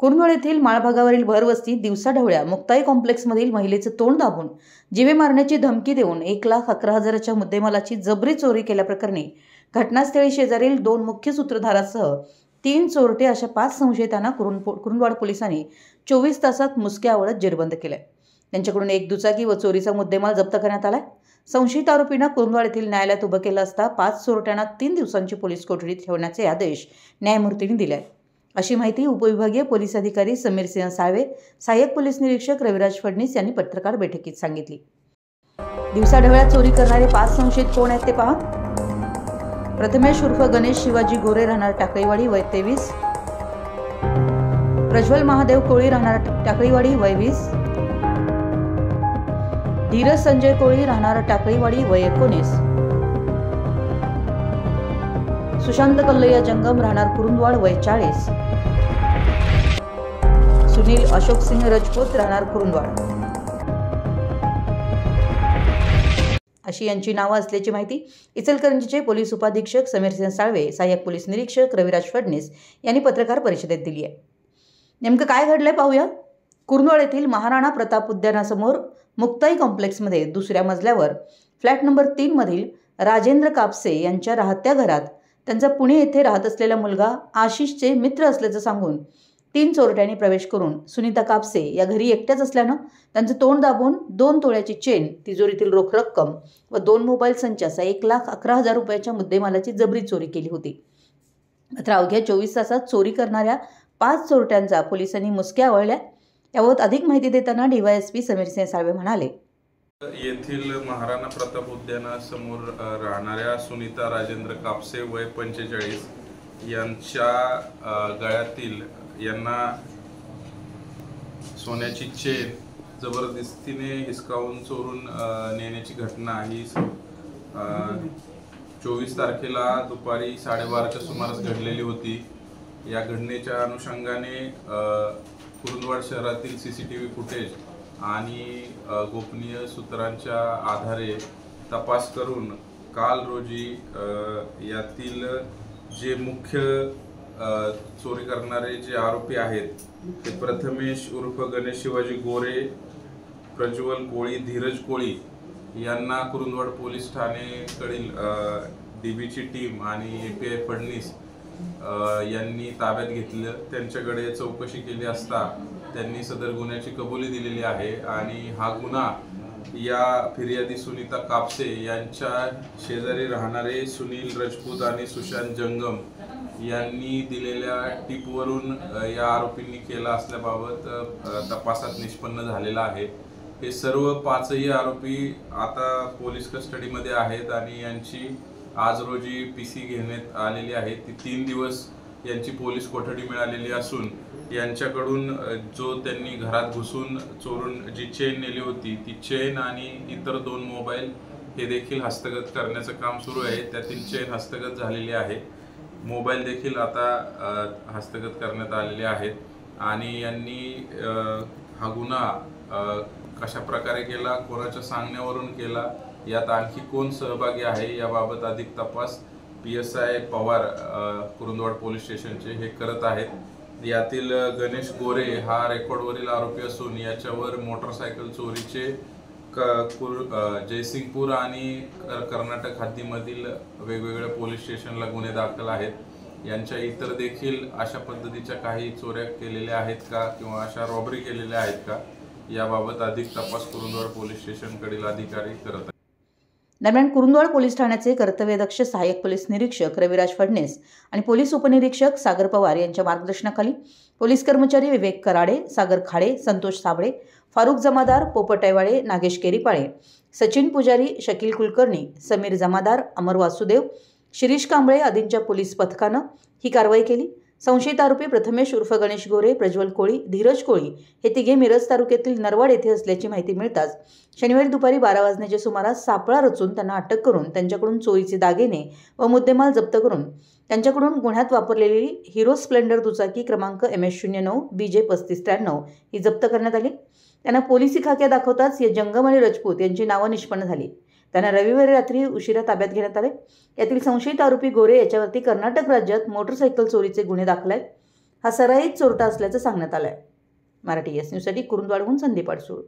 कुरुंदवाड येथील माळभागावरील भरवस्ती दिवसाढवळ्या मुक्ताई कॉम्प्लेक्समधील महिलेचे तोंड दाबून जीवे मारण्याची धमकी देऊन 1,11,000च्या मुद्देमालाची जबरी चोरी केल्याप्रकरणी घटनास्थळी शेजारील 2 मुख्य सूत्रधारासह 3 चोरटे अशा 5 संशयितांना कुरुंदवाड पोलिसांनी 24 तासात मुसक्या आवळत जेरबंद केले। त्यांच्याकडून 1 दुचाकी व चोरीचा मुद्देमाल जप्त करण्यात आला। संशयित आरोपींना कुरुंदवाड येथील न्यायालयात उभं केलं असता 5 चोरट्यांना 3 दिवसांची पोलीस कोठडीत ठेवण्याचे आदेश न्यायमूर्तींनी दिले, अशी माहिती उपविभागीय पोलीस अधिकारी समीर सिंह साळवे, सहाय्यक पोलीस निरीक्षक रविराज फडणीस यांनी पत्रकार बैठकीत सांगितली। दिवसाढवळ्या चोरी करणारे 5 संशयित कोण आहेत ते पहा। प्रथमेश उर्फ गणेश शिवाजी गोरे राहणार टाकळीवाडी वय 23, प्रज्वल महादेव कोळी राहणार टाकळीवाडी वय 20, धीरज संजय कोळी राहणार टाकळीवाडी वय 19, सुशांत कल्लैया जंगम राहणार कुरुंदवाड वय 40, सुनील अशोक सिंह राजपूत राहणार कुरुंदवाड अशी यांची नावं असल्याची माहिती इचलकरंजीचे पोलीस उपाधीक्षक समीर सिंह साळवे, सहाय्यक पोलीस निरीक्षक रविराज फडणीस यांनी पत्रकार परिषदेत दिली आहे। नेमकं काय घडलंय पाहूया। कुरुंदवाड येथील महाराणा प्रताप उद्यानासमोर मुक्ताई कॉम्प्लेक्समध्ये दुसऱ्या मजल्यावर फ्लॅट नंबर 3 मधील राजेंद्र कापसे यांच्या राहत्या घरात त्यांचा पुणे येथे राहत असलेला मुलगा आशिषचे मित्र असल्याचं सांगून 3 चोरट्यांनी प्रवेश करून सुनीता कापसे या घरी एकट्याच असल्यानं त्यांचं तोंड दाबून 2 तोळ्याची चेन, तिजोरीतील रोख रक्कम व 2 मोबाईल संच असा 1,11,000 रुपयाच्या मुद्देमालाची जबरी चोरी केली होती। मात्र अवघ्या 24 तासात चोरी करणाऱ्या 5 चोरट्यांचा पोलिसांनी मुसक्या आवळल्या। याबाबत अधिक माहिती देताना डीवायएसपी समीर सिंह साळवे म्हणाले, येथील महाराणा प्रताप उद्यानासमोर राहणाऱ्या सुनीता राजेंद्र कापसे वय 45 यांच्या गळ्यातील यांना सोन्याची चेन जबरदस्तीने हिसकावून चोरून नेण्याची घटना ही 24 तारखेला दुपारी 12:30च्या सुमारास घडलेली होती। या घटनेच्या अनुषंगाने कुरुंदवाड शहरातील CCTV फुटेज आणि गोपनीय सूत्रांच्या आधारे तपास करून काल रोजी यातील जे मुख्य चोरी करणारे जे आरोपी आहेत ते प्रथमेश उर्फ गणेश शिवाजी गोरे, प्रज्वल कोळी, धीरज कोळी यांना कुरुंदवाड पोलीस ठाणेकडील DBची टीम आणि API फडणीस यांनी ताब्यात घेतलं। त्यांच्याकडे चौकशी केली असता त्यांनी सदर गुन्ह्याची कबुली दिलेली आहे आणि हा गुन्हा या फिर्यादी सुनीता कापसे यांच्या शेजारी राहणारे सुनील राजपूत आणि सुशांत जंगम यांनी दिलेल्या टिपवरून या आरोपींनी केला असल्याबाबत तपासात निष्पन्न झालेला आहे। हे सर्व 5ही आरोपी आता पोलीस कस्टडीमध्ये आहेत आणि यांची आज रोजी PC घेण्यात आलेली आहे। ती 3 दिवस यांची पोलीस कोठडी मिळालेली असून यांच्याकडून जो त्यांनी घरात घुसून चोरून जी चेन नेली होती ती चेन आणि इतर 2 मोबाईल हे देखील हस्तगत करण्याचं काम सुरू आहे। त्यातील चेन हस्तगत झालेली आहे, मोबाईल देखील आता हस्तगत करण्यात आलेले आहेत आणि यांनी हा गुन्हा कशा प्रकारे केला, कोणाच्या सांगण्यावरून केला, यात आणखी कोण सहभागी आहे याबाबत अधिक तपास PSI पवार कुरुंदवाड पोलीस स्टेशनचे हे करत आहेत। यातील गणेश गोरे हा रेकॉर्डवरील आरोपी असून याच्यावर मोटरसायकल चोरीचे जयसिंगपूर आणि कर्नाटक हद्दीमधील वेगवेगळ्या पोलीस स्टेशनला गुन्हे दाखल आहेत। यांच्या इतर देखील अशा पद्धतीच्या काही चोऱ्या केलेल्या आहेत का किंवा अशा रॉबरी केलेल्या आहेत का याबाबत अधिक तपास कुरुंदवाड पोलीस स्टेशनकडील अधिकारी करत आहेत। दरम्यान कुरुंदवाड पोलीस ठाण्याचे कर्तव्यदक्ष सहाय्यक पोलीस निरीक्षक रविराज फडणीस आणि पोलीस उपनिरीक्षक सागर पवार यांच्या मार्गदर्शनाखाली पोलीस कर्मचारी विवेक कराडे, सागर खाडे, संतोष साबळे, फारुख जमादार, पोपट ऐवाळे, नागेश केरीपाळे, सचिन पुजारी, शकील कुलकर्णी, समीर जमादार, अमर वासुदेव, शिरीष कांबळे आदींच्या पोलीस पथकानं ही कारवाई केली। संशयित आरोपी प्रथमेश उर्फ गणेश गोरे, प्रज्वल कोळी, धीरज कोळी हे तिघे मिरज तालुक्यातील नरवाड येथे असल्याची माहिती मिळताच शनिवारी दुपारी 12 वाजण्याच्या सुमारास सापळा रचून त्यांना अटक करून त्यांच्याकडून चोरीचे दागिने व मुद्देमाल जप्त करून त्यांच्याकडून गुन्ह्यात वापरलेली हिरो स्प्लेंडर दुचाकी क्रमांक MS09 BJ 3593 ही जप्त करण्यात आली। त्यांना पोलिसी खाक्या दाखवताच या जंगम आणि राजपूत यांची नावं निष्पन्न झाली। त्यांना रविवारी रात्री उशिरा ताब्यात घेण्यात आले। यातील संशयित आरोपी गोरे याच्यावरती कर्नाटक राज्यात मोटरसायकल चोरीचे गुन्हे दाखल आहेत। हा सराईत चोरटा असल्याचं सांगण्यात आलं आहे. मराठी एस न्यूजसाठी कुरुंदवाडहून संदीप अडसूळ.